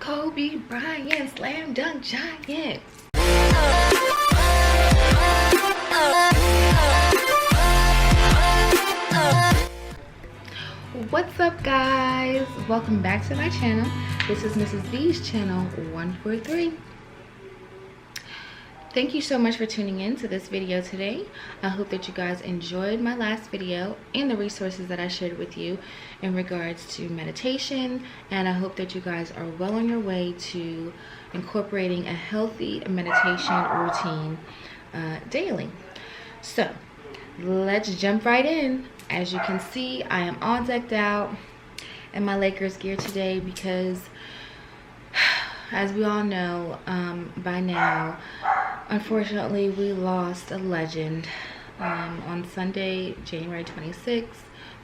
Kobe Bryant, slam dunk giant. What's up, guys? Welcome back to my channel. This is Mrs. V's channel 143. Thank you so much for tuning in to this video today. I hope that you guys enjoyed my last video and the resources that I shared with you in regards to meditation, and I hope that you guys are well on your way to incorporating a healthy meditation routine daily. So let's jump right in. As you can see, I am all decked out in my Lakers gear today because, as we all know by now, unfortunately, we lost a legend on Sunday, January 26th,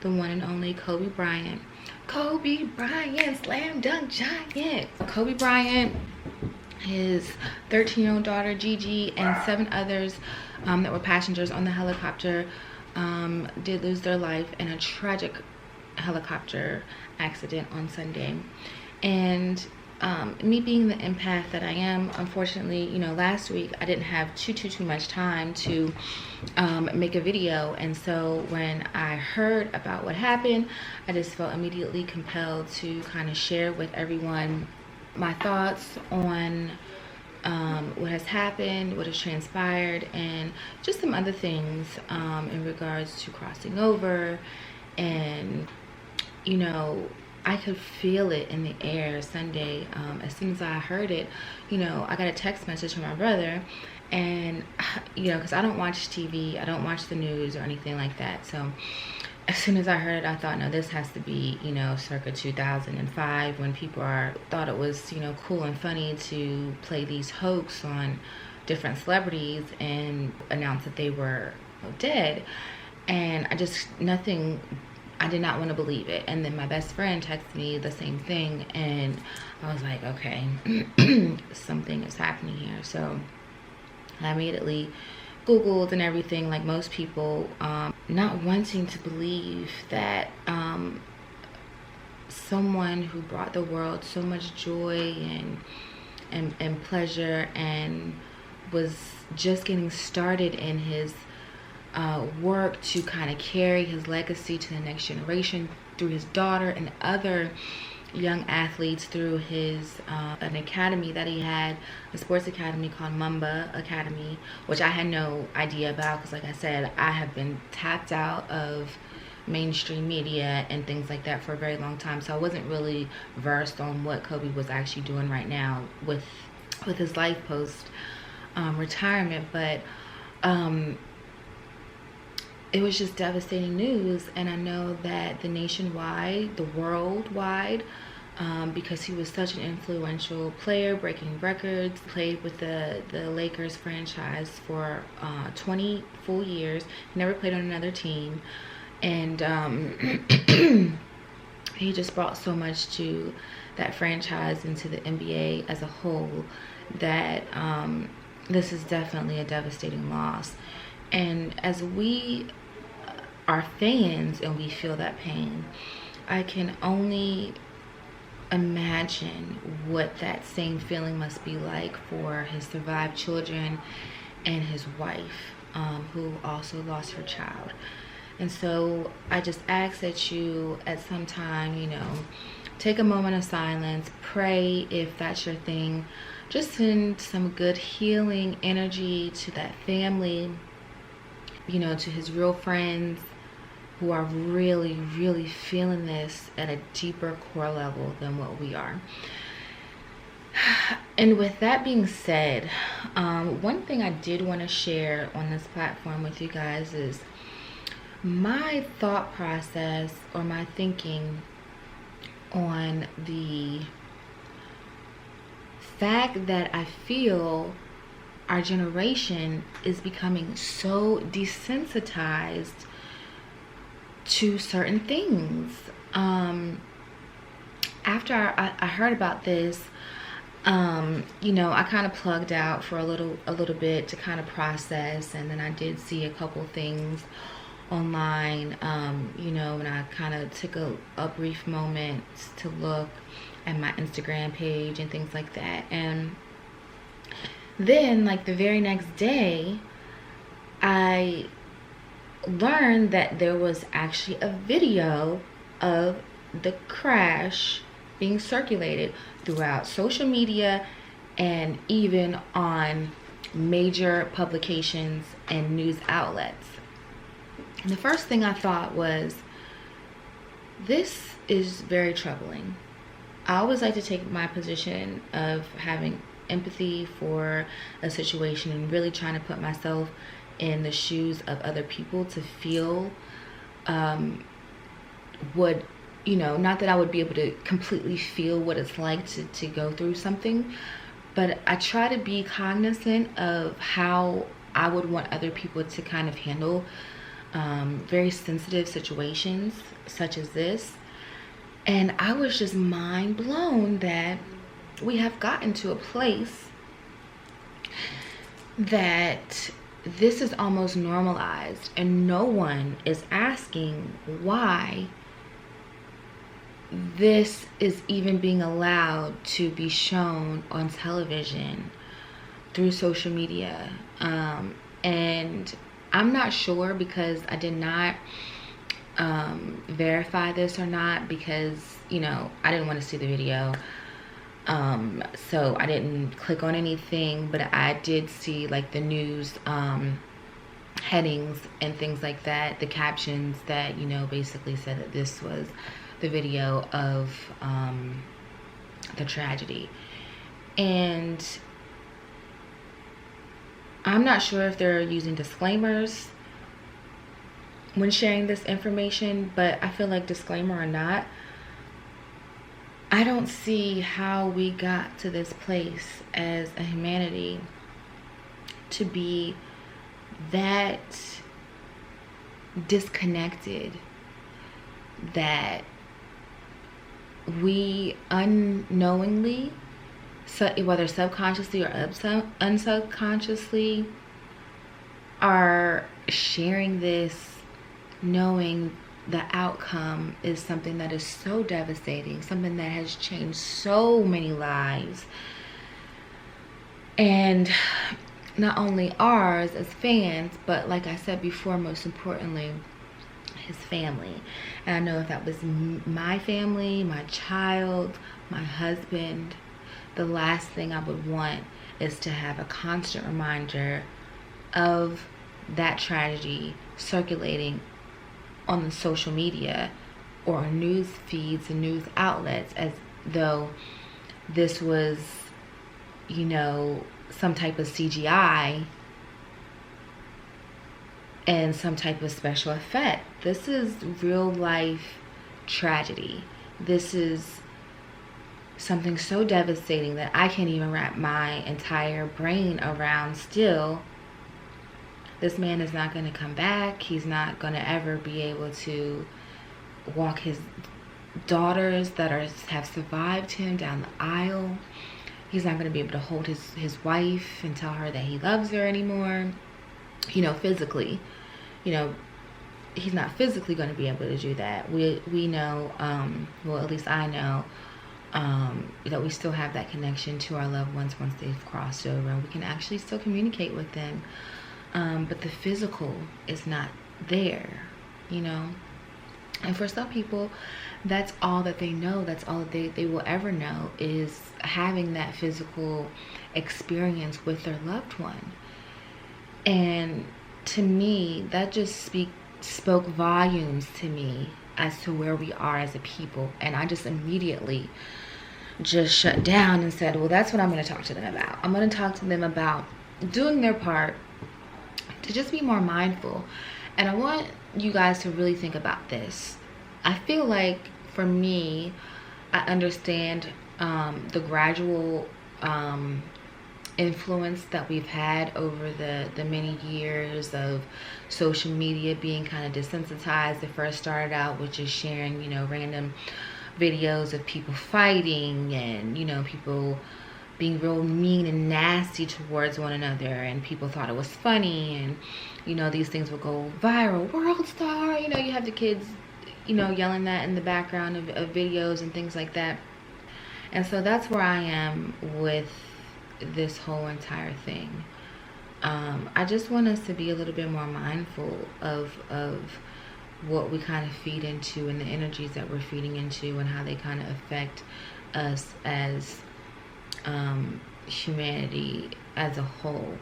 the one and only Kobe Bryant. Kobe Bryant, slam dunk giant. Kobe Bryant, his 13-year-old daughter Gigi, and 7 others that were passengers on the helicopter did lose their life in a tragic helicopter accident on Sunday. And me being the empath that I am, unfortunately, you know, last week I didn't have too much time to make a video, and so when I heard about what happened, I just felt immediately compelled to kind of share with everyone my thoughts on what has happened, what has transpired, and just some other things in regards to crossing over. And you know, I could feel it in the air Sunday. As soon as I heard it, you know, I got a text message from my brother, and you know, because I don't watch TV, I don't watch the news or anything like that. So as soon as I heard it, I thought, no, this has to be, you know, circa 2005, when people thought it was, you know, cool and funny to play these hoax on different celebrities and announce that they were dead. And I did not want to believe it. And then my best friend texted me the same thing, and I was like, okay, something is happening here. So I immediately Googled and everything, like most people, not wanting to believe that someone who brought the world so much joy and pleasure and was just getting started in his work to kind of carry his legacy to the next generation through his daughter and other young athletes, through his an academy that he had, a sports academy called Mamba Academy, which I had no idea about because, like I said, I have been tapped out of mainstream media and things like that for a very long time, so I wasn't really versed on what Kobe was actually doing right now with his life post retirement. But it was just devastating news, and I know that the worldwide, because he was such an influential player, breaking records, played with the Lakers franchise for 20 full years, never played on another team, and he just brought so much to that franchise and to the NBA as a whole that this is definitely a devastating loss. And as we are fans and we feel that pain, I can only imagine what that same feeling must be like for his survived children and his wife, who also lost her child. And so I just ask that you at some time, you know, take a moment of silence, pray if that's your thing, just send some good healing energy to that family, you know, to his real friends who are really feeling this at a deeper core level than what we are. And with that being said, one thing I did want to share on this platform with you guys is my thought process, or my thinking on the fact that I feel our generation is becoming so desensitized to certain things. After I heard about this, you know, I kind of plugged out for a little bit to kind of process, and then I did see a couple things online, you know, and I kind of took a brief moment to look and my Instagram page and things like that. And then like the very next day, I learned that there was actually a video of the crash being circulated throughout social media and even on major publications and news outlets. And the first thing I thought was, this is very troubling. I always like to take my position of having empathy for a situation and really trying to put myself in the shoes of other people to feel what, you know, not that I would be able to completely feel what it's like to go through something, but I try to be cognizant of how I would want other people to kind of handle very sensitive situations such as this. And I was just mind blown that we have gotten to a place that this is almost normalized and no one is asking why this is even being allowed to be shown on television through social media. And I'm not sure, because I did not verify this or not, because, you know, I didn't want to see the video. So I didn't click on anything, but I did see like the news headings and things like that, the captions that, you know, basically said that this was the video of the tragedy. And I'm not sure if they're using disclaimers when sharing this information, but I feel like, disclaimer or not, I don't see how we got to this place as a humanity to be that disconnected that we unknowingly, so whether subconsciously or unsubconsciously, are sharing this, knowing the outcome is something that is so devastating, something that has changed so many lives. And not only ours as fans, but like I said before, most importantly, his family. And I know if that was my family, my child, my husband, the last thing I would want is to have a constant reminder of that tragedy circulating on the social media or on news feeds and news outlets, as though this was, you know, some type of CGI and some type of special effect. This is real life tragedy. This is something so devastating that I can't even wrap my entire brain around still. This man is not going to come back. He's not going to ever be able to walk his daughters that have survived him down the aisle. He's not going to be able to hold his wife and tell her that he loves her anymore. You know, physically. You know, he's not physically going to be able to do that. We know, well, at least I know, that we still have that connection to our loved ones once they've crossed over, and we can actually still communicate with them. But the physical is not there, you know. And for some people, that's all that they know. That's all that they will ever know, is having that physical experience with their loved one. And to me, that just spoke volumes to me as to where we are as a people. And I just immediately just shut down and said, well, that's what I'm going to talk to them about. I'm going to talk to them about doing their part to just be more mindful. And I want you guys to really think about this. I feel like, for me, I understand the gradual influence that we've had over the many years of social media being kind of desensitized. It first started out with just sharing, you know, random videos of people fighting and, you know, people being real mean and nasty towards one another, and people thought it was funny, and, you know, these things would go viral, world star, you know, you have the kids, you know, yelling that in the background of videos and things like that. And so that's where I am with this whole entire thing. I just want us to be a little bit more mindful of what we kind of feed into and the energies that we're feeding into and how they kind of affect us as humanity as a whole.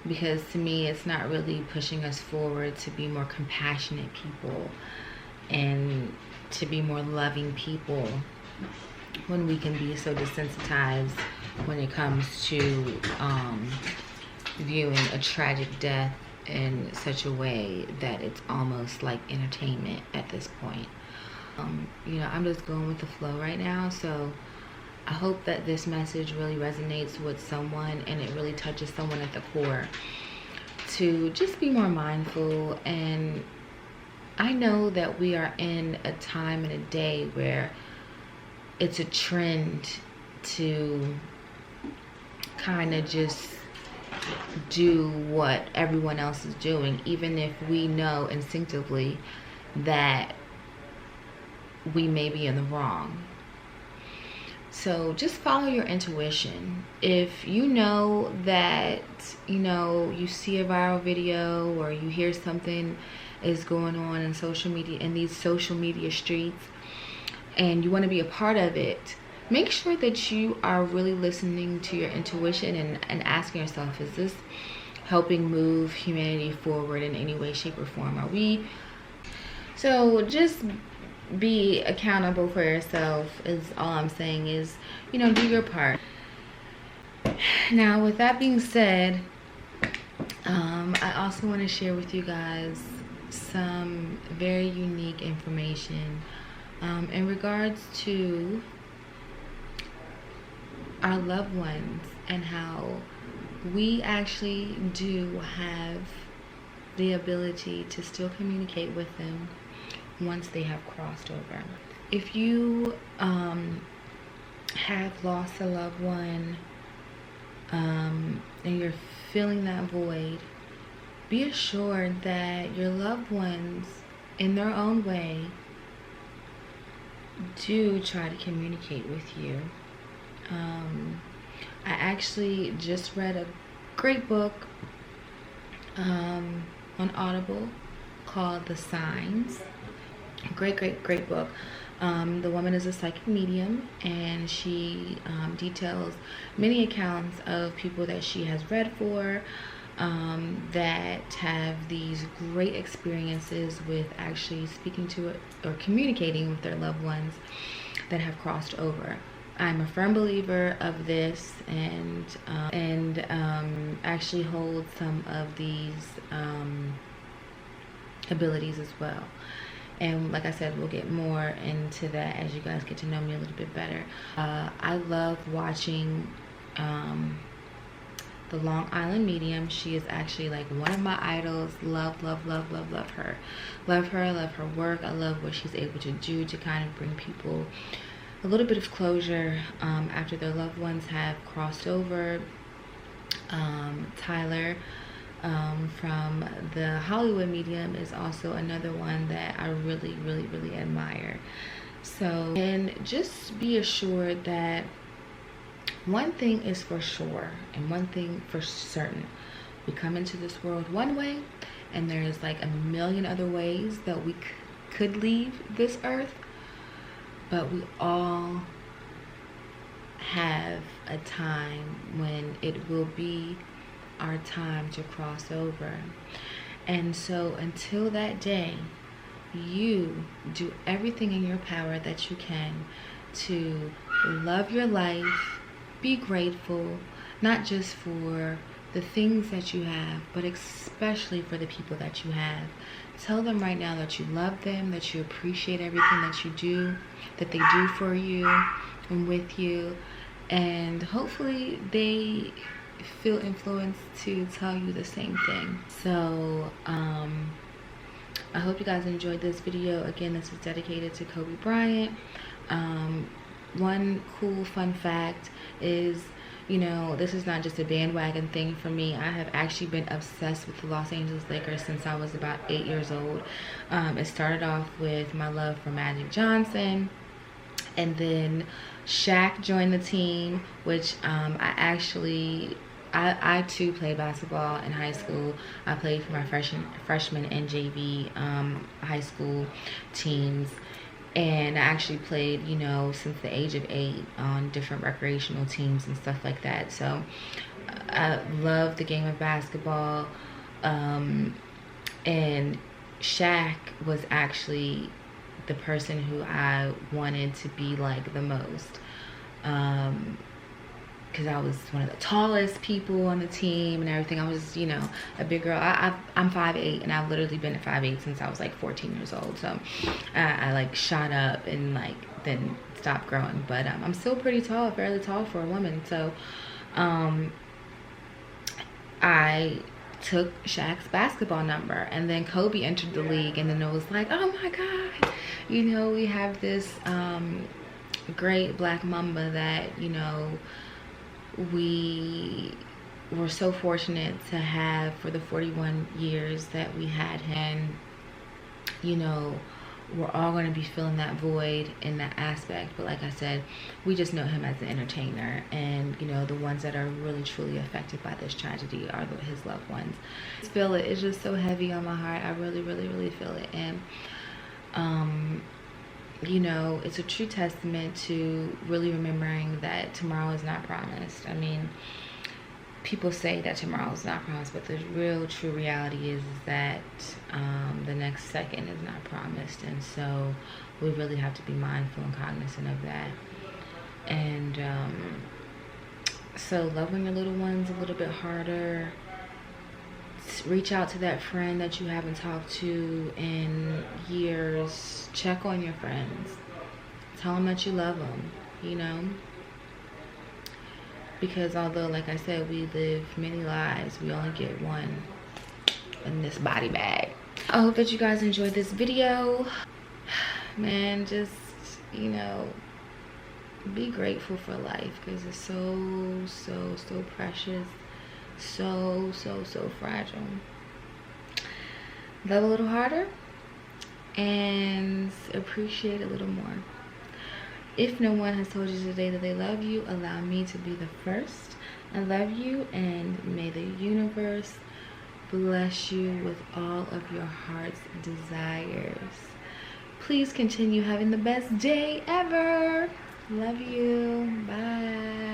Because to me, it's not really pushing us forward to be more compassionate people and to be more loving people when we can be so desensitized when it comes to viewing a tragic death in such a way that it's almost like entertainment at this point. You know, I'm just going with the flow right now, so I hope that this message really resonates with someone and it really touches someone at the core to just be more mindful. And I know that we are in a time and a day where it's a trend to kind of just do what everyone else is doing, even if we know instinctively that we may be in the wrong. So just follow your intuition. If you know that, you know, you see a viral video or you hear something is going on in social media, in these social media streets, and you want to be a part of it, make sure that you are really listening to your intuition and asking yourself, is this helping move humanity forward in any way, shape, or form? Are we? So just be accountable for yourself is all I'm saying. Is, you know, do your part. Now, with that being said, I also want to share with you guys some very unique information in regards to our loved ones and how we actually do have the ability to still communicate with them once they have crossed over. If you have lost a loved one and you're feeling that void, be assured that your loved ones, in their own way, do try to communicate with you. I actually just read a great book on Audible called The Signs. Great book. The woman is a psychic medium, and she details many accounts of people that she has read for that have these great experiences with actually speaking to it or communicating with their loved ones that have crossed over. I'm a firm believer of this, and actually hold some of these abilities as well. And like I said, we'll get more into that as you guys get to know me a little bit better. I love watching the Long Island Medium. She is actually like one of my idols. Love her. Love her work. I love what she's able to do to kind of bring people a little bit of closure after their loved ones have crossed over. Tyler from the Hollywood Medium is also another one that I really admire. So, and just be assured that one thing is for sure and one thing for certain: we come into this world one way, and there's like a million other ways that we could leave this earth, but we all have a time when it will be our time to cross over. And so until that day, you do everything in your power that you can to love your life, be grateful, not just for the things that you have, but especially for the people that you have. Tell them right now that you love them, that you appreciate everything that you do, that they do for you and with you, and hopefully they feel influenced to tell you the same thing. So I hope you guys enjoyed this video. Again, this is dedicated to Kobe Bryant. One cool fun fact is, you know, this is not just a bandwagon thing for me. I have actually been obsessed with the Los Angeles Lakers since I was about 8 years old. It started off with my love for Magic Johnson, And then Shaq joined the team, which I too played basketball in high school. I played for my freshman and JV high school teams. And I actually played, you know, since the age of 8 on different recreational teams and stuff like that. So I love the game of basketball. And Shaq was actually the person who I wanted to be like the most. Because I was one of the tallest people on the team and everything. I was, you know, a big girl. I'm 5'8", and I've literally been at 5'8" since I was like 14 years old. So I like shot up and like then stopped growing. But I'm still pretty tall, fairly tall for a woman. So I took Shaq's basketball number, and then Kobe entered the league, and then it was like, oh my God, you know, we have this great black Mamba that, you know, we were so fortunate to have for the 41 years that we had him. You know, we're all going to be filling that void in that aspect, but like I said, we just know him as an entertainer. And you know, the ones that are really truly affected by this tragedy are his loved ones. I feel it. It's just so heavy on my heart. I really feel it. And you know, it's a true testament to really remembering that tomorrow is not promised. I mean, people say that tomorrow is not promised, but the real true reality is that the next second is not promised. And so we really have to be mindful and cognizant of that. And so loving your little ones a little bit harder. Reach out to that friend that you haven't talked to in years. Check on your friends. Tell them that you love them, you know. Because although, like I said, we live many lives, we only get one in this body bag. I hope that you guys enjoyed this video. Man, just, you know, be grateful for life, because it's so precious. So fragile. Love a little harder and appreciate a little more. If no one has told you today that they love you, allow me to be the first. I love you, and may the universe bless you with all of your heart's desires. Please continue having the best day ever. Love you. Bye.